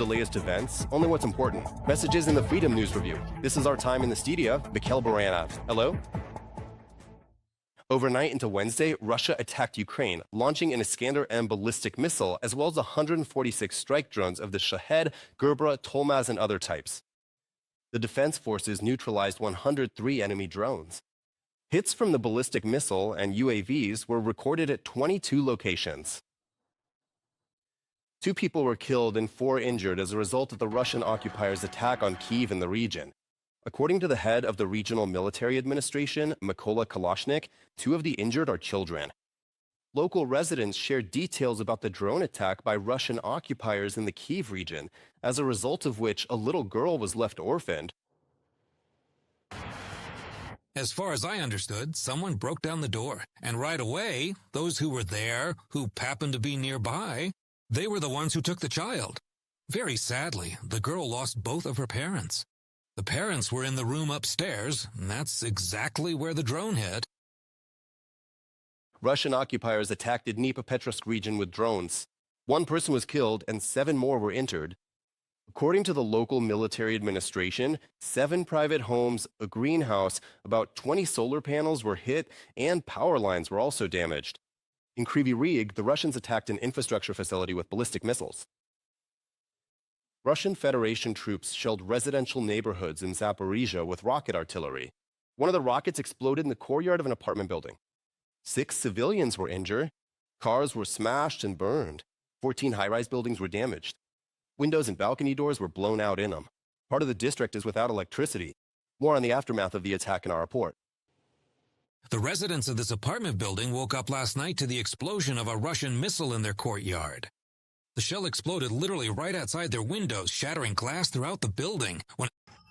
the latest events, only what's important. Messages in the Freedom News Review. This is our time in the studio. Mikhail Baranov. Hello? Overnight into Wednesday, Russia attacked Ukraine, launching an Iskander-M ballistic missile, as well as 146 strike drones of the Shahed, Gerbera, Tolmaz, and other types. The defense forces neutralized 103 enemy drones. Hits from the ballistic missile and UAVs were recorded at 22 locations. 2 people were killed and 4 injured as a result of the Russian occupiers' attack on Kyiv and the region. According to the head of the Regional Military Administration, Mykola Kalashnik, 2 of the injured are children. Local residents shared details about the drone attack by Russian occupiers in the Kyiv region, as a result of which a little girl was left orphaned. As far as I understood, someone broke down the door, and right away, those who were there, who happened to be nearby, they were the ones who took the child. Very sadly, the girl lost both of her parents. The parents were in the room upstairs, and that's exactly where the drone hit. Russian occupiers attacked the Dnipro region with drones. 1 person was killed and 7 more were injured. According to the local military administration, 7 private homes, a greenhouse, about 20 solar panels were hit, and power lines were also damaged. In Kryvyi Rih, the Russians attacked an infrastructure facility with ballistic missiles. Russian Federation troops shelled residential neighborhoods in Zaporizhia with rocket artillery. One of the rockets exploded in the courtyard of an apartment building. 6 civilians were injured. Cars were smashed and burned. 14 high-rise buildings were damaged. Windows and balcony doors were blown out in them. Part of the district is without electricity. More on the aftermath of the attack in our report. The residents of this apartment building woke up last night to the explosion of a Russian missile in their courtyard. The shell exploded literally right outside their windows, shattering glass throughout the building.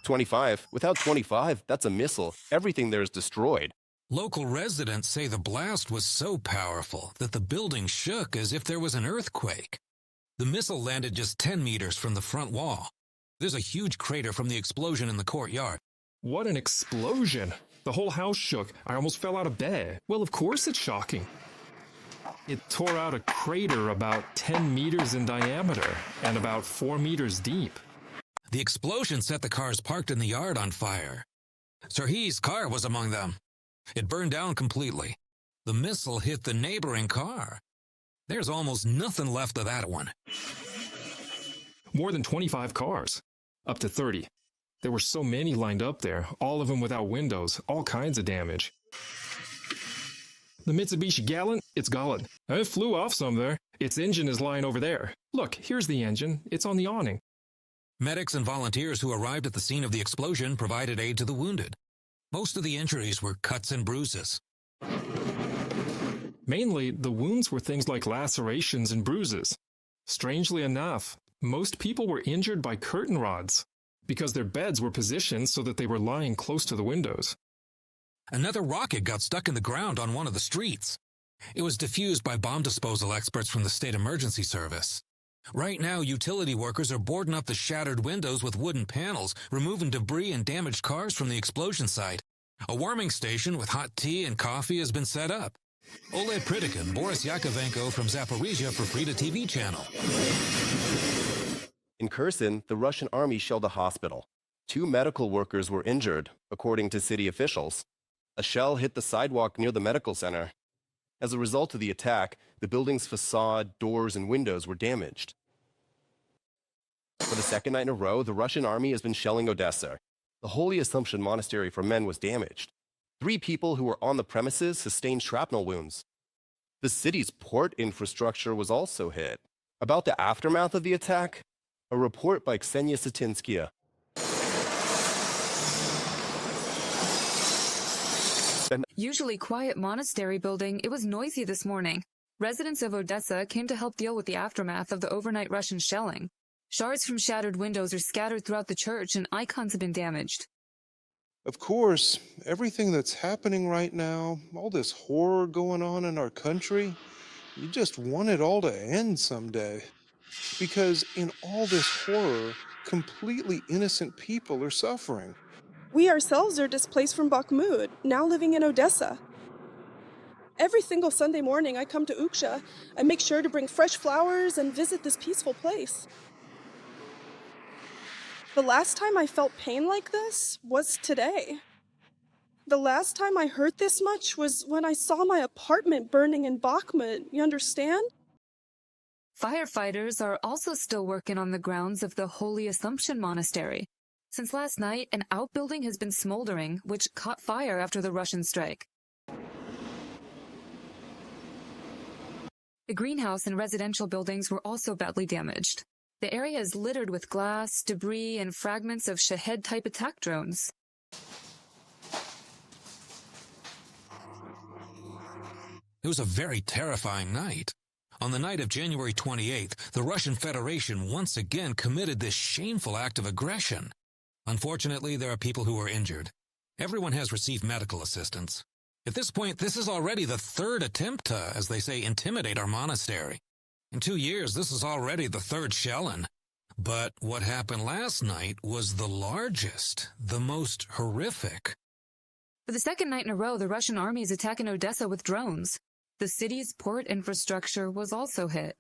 25. Without 25, that's a missile. Everything there is destroyed. Local residents say the blast was so powerful that the building shook as if there was an earthquake. The missile landed just 10 meters from the front wall. There's a huge crater from the explosion in the courtyard. What an explosion! The whole house shook. I almost fell out of bed. Well, of course it's shocking. It tore out a crater about 10 meters in diameter and about 4 meters deep. The explosion set the cars parked in the yard on fire. Serhiy's car was among them. It burned down completely. The missile hit the neighboring car. There's almost nothing left of that one. More than 25 cars. Up to 30. There were so many lined up there, all of them without windows, all kinds of damage. The Mitsubishi Galant, it's gone. It flew off some there. Its engine is lying over there. Look, here's the engine. It's on the awning. Medics and volunteers who arrived at the scene of the explosion provided aid to the wounded. Most of the injuries were cuts and bruises. Mainly, the wounds were things like lacerations and bruises. Strangely enough, most people were injured by curtain rods because their beds were positioned so that they were lying close to the windows. Another rocket got stuck in the ground on one of the streets. It was defused by bomb disposal experts from the State Emergency Service. Right now, utility workers are boarding up the shattered windows with wooden panels, removing debris and damaged cars from the explosion site. A warming station with hot tea and coffee has been set up. Ole Pridik and Boris Yakovenko from Zaporizhia for Frida TV channel. In Kherson, the Russian army shelled a hospital. 2 medical workers were injured, according to city officials. A shell hit the sidewalk near the medical center. As a result of the attack, the building's facade, doors, and windows were damaged. For the 2nd night in a row, the Russian army has been shelling Odesa. The Holy Assumption Monastery for men was damaged. 3 people who were on the premises sustained shrapnel wounds. The city's port infrastructure was also hit. About the aftermath of the attack, a report by Ksenia Satinskia. Usually quiet monastery building, it was noisy this morning. Residents of Odesa came to help deal with the aftermath of the overnight Russian shelling. Shards from shattered windows are scattered throughout the church and icons have been damaged. Of course, everything that's happening right now, all this horror going on in our country, you just want it all to end someday. Because in all this horror, completely innocent people are suffering. We ourselves are displaced from Bakhmut, now living in Odesa. Every single Sunday morning I come to Uksha. I make sure to bring fresh flowers and visit this peaceful place. The last time I felt pain like this was today. The last time I hurt this much was when I saw my apartment burning in Bakhmut, you understand? Firefighters are also still working on the grounds of the Holy Assumption Monastery. Since last night, an outbuilding has been smoldering, which caught fire after the Russian strike. The greenhouse and residential buildings were also badly damaged. The area is littered with glass, debris, and fragments of Shahed-type attack drones. It was a very terrifying night. On the night of January 28th, the Russian Federation once again committed this shameful act of aggression. Unfortunately, there are people who were injured. Everyone has received medical assistance. At this point, this is already the third attempt to, as they say, intimidate our monastery. In 2 years, this is already the third shelling. But what happened last night was the largest, the most horrific. For the second night in a row, the Russian army is attacking Odessa with drones. The city's port infrastructure was also hit.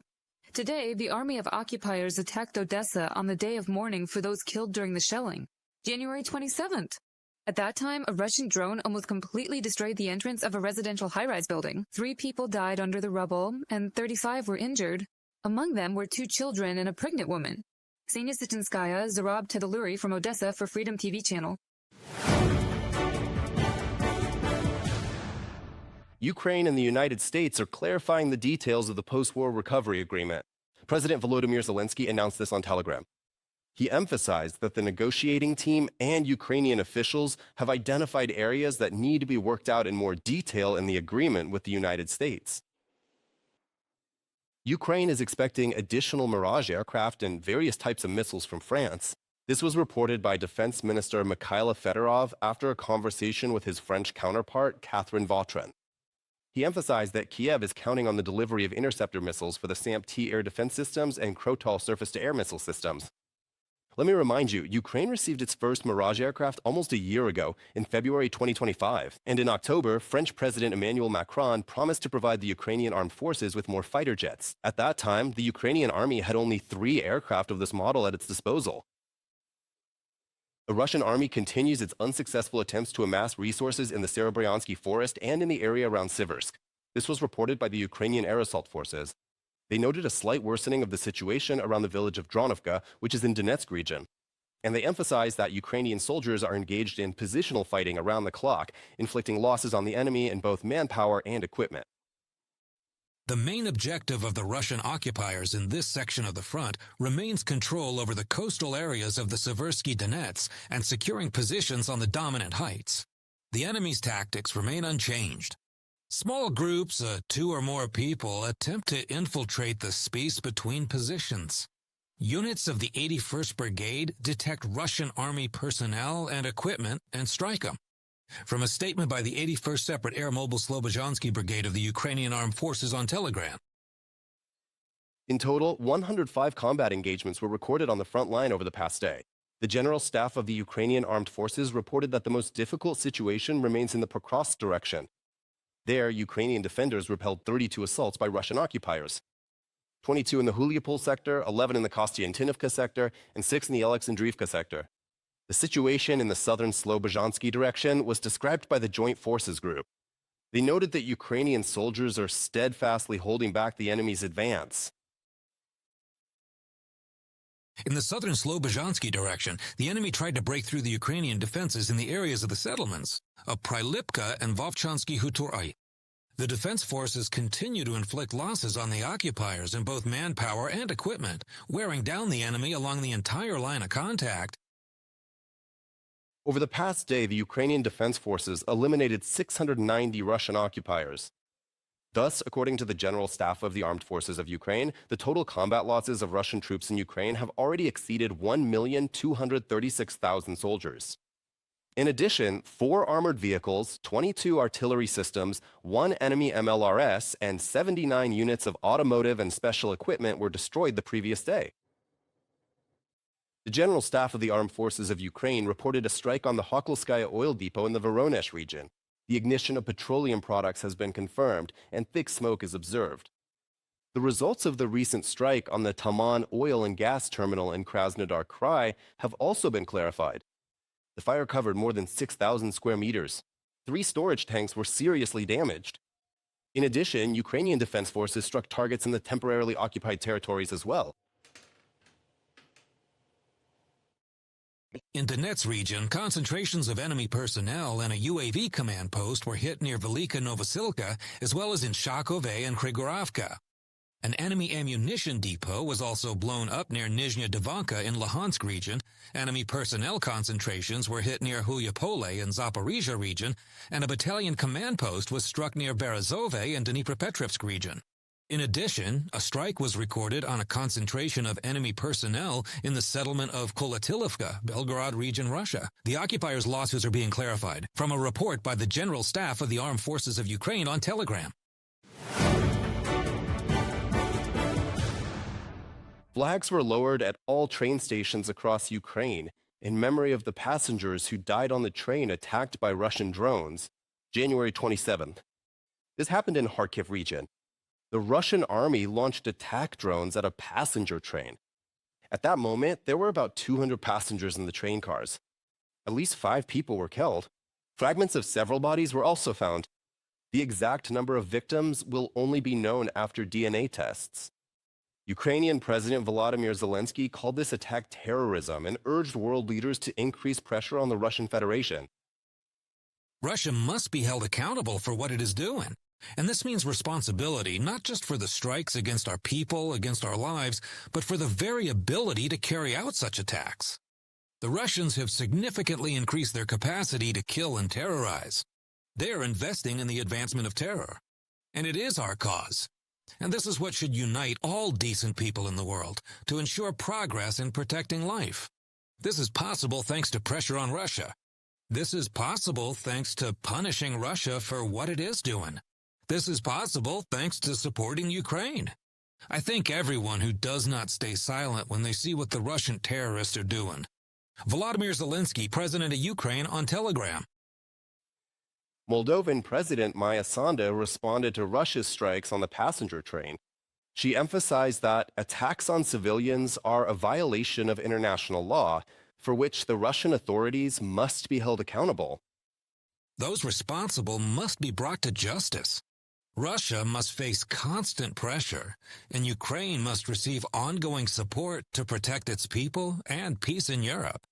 Today, the army of occupiers attacked Odessa on the day of mourning for those killed during the shelling, January 27th. At that time, a Russian drone almost completely destroyed the entrance of a residential high-rise building. 3 people died under the rubble, and 35 were injured. Among them were 2 children and a pregnant woman. Ksenia Sitchinskaya, Zarab Tedaluri from Odessa for Freedom TV channel. Ukraine and the United States are clarifying the details of the post-war recovery agreement. President Volodymyr Zelensky announced this on Telegram. He emphasized that the negotiating team and Ukrainian officials have identified areas that need to be worked out in more detail in the agreement with the United States. Ukraine is expecting additional Mirage aircraft and various types of missiles from France. This was reported by Defense Minister Mikhailo Fedorov after a conversation with his French counterpart, Catherine Vautrin. He emphasized that Kiev is counting on the delivery of interceptor missiles for the SAMP-T air defense systems and Krotal surface-to-air missile systems. Let me remind you, Ukraine received its first Mirage aircraft almost a year ago, in February 2025. And in October, French President Emmanuel Macron promised to provide the Ukrainian armed forces with more fighter jets. At that time, the Ukrainian army had only 3 aircraft of this model at its disposal. The Russian army continues its unsuccessful attempts to amass resources in the Serebryansky Forest and in the area around Siversk. This was reported by the Ukrainian air assault forces. They noted a slight worsening of the situation around the village of Dronovka, which is in Donetsk region. And they emphasized that Ukrainian soldiers are engaged in positional fighting around the clock, inflicting losses on the enemy in both manpower and equipment. The main objective of the Russian occupiers in this section of the front remains control over the coastal areas of the Seversky Donets and securing positions on the dominant heights. The enemy's tactics remain unchanged. Small groups, 2 or more people, attempt to infiltrate the space between positions. Units of the 81st Brigade detect Russian army personnel and equipment and strike them. From a statement by the 81st Separate Air Mobile Slobozhansky Brigade of the Ukrainian Armed Forces on Telegram. In total, 105 combat engagements were recorded on the front line over the past day. The General Staff of the Ukrainian Armed Forces reported that the most difficult situation remains in the Pokrovsk direction. There, Ukrainian defenders repelled 32 assaults by Russian occupiers. 22 in the Huliapol sector, 11 in the Kostiantinovka sector, and 6 in the Alexandrivka sector. The situation in the southern Slobozhansky direction was described by the Joint Forces Group. They noted that Ukrainian soldiers are steadfastly holding back the enemy's advance. In the southern Slobozhansky direction, the enemy tried to break through the Ukrainian defenses in the areas of the settlements of Prilipka and Vovchansky Hutorai. The defense forces continue to inflict losses on the occupiers in both manpower and equipment, wearing down the enemy along the entire line of contact. Over the past day, the Ukrainian Defense Forces eliminated 690 Russian occupiers. Thus, according to the General Staff of the Armed Forces of Ukraine, the total combat losses of Russian troops in Ukraine have already exceeded 1,236,000 soldiers. In addition, 4 armored vehicles, 22 artillery systems, 1 enemy MLRS, and 79 units of automotive and special equipment were destroyed the previous day. The General Staff of the Armed Forces of Ukraine reported a strike on the Hokolskaya oil depot in the Voronezh region. The ignition of petroleum products has been confirmed, and thick smoke is observed. The results of the recent strike on the Taman oil and gas terminal in Krasnodar Krai have also been clarified. The fire covered more than 6,000 square meters. 3 storage tanks were seriously damaged. In addition, Ukrainian defense forces struck targets in the temporarily occupied territories as well. In Donetsk region, concentrations of enemy personnel and a UAV command post were hit near Velika Novosilka, as well as in Shakove and Krigorovka. An enemy ammunition depot was also blown up near Nizhnya Divanka in Luhansk region. Enemy personnel concentrations were hit near Hulyapole in Zaporizhia region, and a battalion command post was struck near Berezove in Dnipropetrovsk region. In addition, a strike was recorded on a concentration of enemy personnel in the settlement of Kolatilovka, Belgorod region, Russia. The occupiers' losses are being clarified from a report by the General Staff of the Armed Forces of Ukraine on Telegram. Flags were lowered at all train stations across Ukraine in memory of the passengers who died on the train attacked by Russian drones, January 27th. This happened in Kharkiv region. The Russian army launched attack drones at a passenger train. At that moment, there were about 200 passengers in the train cars. At least 5 people were killed. Fragments of several bodies were also found. The exact number of victims will only be known after DNA tests. Ukrainian President Volodymyr Zelensky called this attack terrorism and urged world leaders to increase pressure on the Russian Federation. Russia must be held accountable for what it is doing. And this means responsibility, not just for the strikes against our people, against our lives, but for the very ability to carry out such attacks. The Russians have significantly increased their capacity to kill and terrorize. They are investing in the advancement of terror. And it is our cause. And this is what should unite all decent people in the world to ensure progress in protecting life. This is possible thanks to pressure on Russia. This is possible thanks to punishing Russia for what it is doing. This is possible thanks to supporting Ukraine. I thank everyone who does not stay silent when they see what the Russian terrorists are doing. Volodymyr Zelensky, President of Ukraine, on Telegram. Moldovan President Maya Sandu responded to Russia's strikes on the passenger train. She emphasized that attacks on civilians are a violation of international law, for which the Russian authorities must be held accountable. Those responsible must be brought to justice. Russia must face constant pressure, and Ukraine must receive ongoing support to protect its people and peace in Europe.